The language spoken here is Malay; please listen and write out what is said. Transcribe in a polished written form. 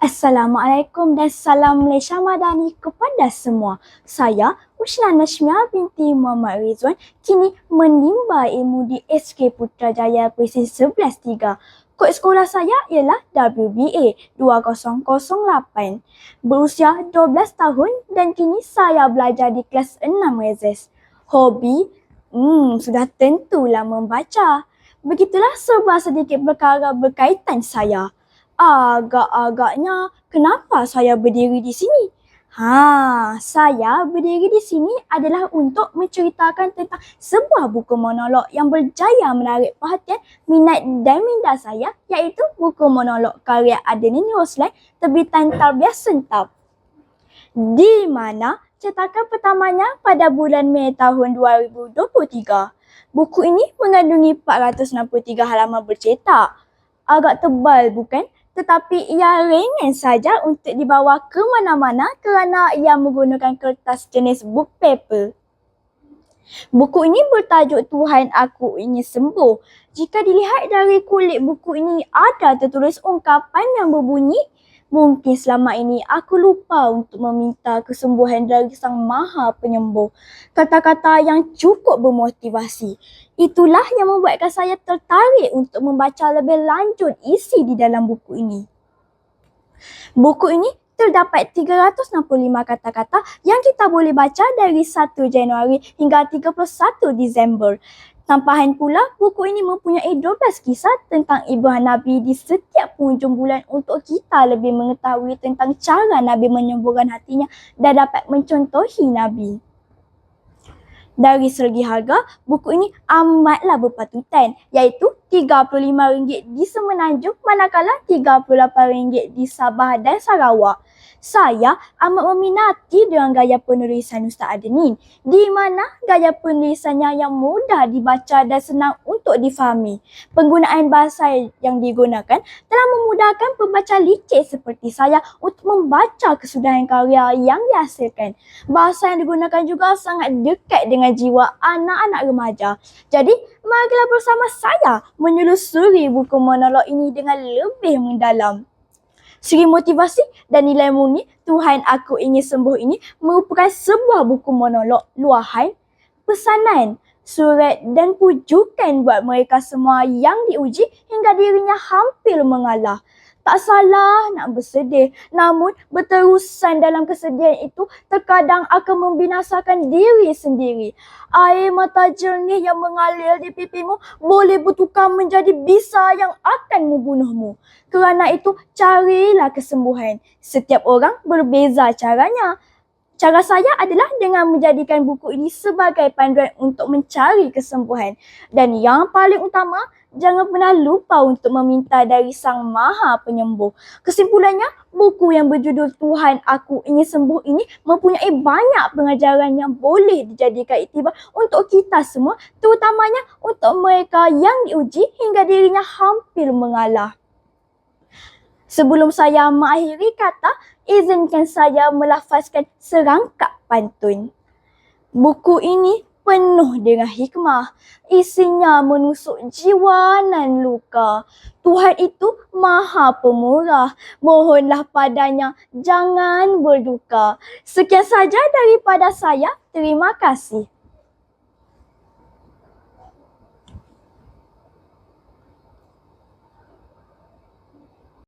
Assalamualaikum dan salam Malaysia Madani kepada semua. Saya Ushna Nashmia binti Muhammad Rizwan kini menimba ilmu di SK Putrajaya Presiden 11-3. Kod sekolah saya ialah WBA 2008. Berusia 12 tahun dan kini saya belajar di kelas 6 Rezes. Hobi? Sudah tentulah membaca. Begitulah serba sedikit perkara berkaitan saya. Agak-agaknya, kenapa saya berdiri di sini? Saya berdiri di sini adalah untuk menceritakan tentang sebuah buku monolog yang berjaya menarik perhatian, minat dan minda saya, iaitu buku monolog karya Adenin Roslan terbitan Tarbiyah Sentab. Di mana cetakan pertamanya pada bulan Mei tahun 2023. Buku ini mengandungi 463 halaman bercetak. Agak tebal bukan? Tetapi ia ringan saja untuk dibawa ke mana-mana kerana ia menggunakan kertas jenis book paper. Buku ini bertajuk Tuhan Aku Ingin Sembuh. Jika dilihat dari kulit buku ini ada tertulis ungkapan yang berbunyi, mungkin selama ini aku lupa untuk meminta kesembuhan dari Sang Maha Penyembuh. Kata-kata yang cukup bermotivasi. Itulah yang membuatkan saya tertarik untuk membaca lebih lanjut isi di dalam buku ini. Buku ini terdapat 365 kata-kata yang kita boleh baca dari 1 Januari hingga 31 Disember. Tambahan pula, buku ini mempunyai 12 kisah tentang ibrah Nabi di setiap penghujung bulan untuk kita lebih mengetahui tentang cara Nabi menyembuhkan hatinya dan dapat mencontohi Nabi. Dari segi harga, buku ini amatlah berpatutan, iaitu RM35 di Semenanjung manakala RM38 di Sabah dan Sarawak. Saya amat meminati dengan gaya penulisan Ustaz Adenin, di mana gaya penulisannya yang mudah dibaca dan senang untuk difahami. Penggunaan bahasa yang digunakan telah memudahkan pembaca licik seperti saya untuk membaca kesudahan karya yang dihasilkan. Bahasa yang digunakan juga sangat dekat dengan jiwa anak-anak remaja. Jadi, marilah bersama saya menyelusuri buku monolog ini dengan lebih mendalam. Segi motivasi dan nilai murni Tuhan Aku Ingin Sembuh ini merupakan sebuah buku monolog luahan, pesanan, surat dan pujukan buat mereka semua yang diuji hingga dirinya hampir mengalah. Tak salah nak bersedih, namun berterusan dalam kesedihan itu terkadang akan membinasakan diri sendiri. Air mata jernih yang mengalir di pipimu boleh bertukar menjadi bisa yang akan membunuhmu. Kerana itu, carilah kesembuhan. Setiap orang berbeza caranya. Cara saya adalah dengan menjadikan buku ini sebagai panduan untuk mencari kesembuhan. Dan yang paling utama, jangan pernah lupa untuk meminta dari Sang Maha Penyembuh. Kesimpulannya, buku yang berjudul Tuhan Aku Ingin Sembuh ini mempunyai banyak pengajaran yang boleh dijadikan iktibar untuk kita semua, terutamanya untuk mereka yang diuji hingga dirinya hampir mengalah. Sebelum saya mengakhiri kata, izinkan saya melafazkan serangkap pantun. Buku ini penuh dengan hikmah. Isinya menusuk jiwa nan luka. Tuhan itu Maha Pemurah. Mohonlah padanya, jangan berduka. Sekian saja daripada saya. Terima kasih.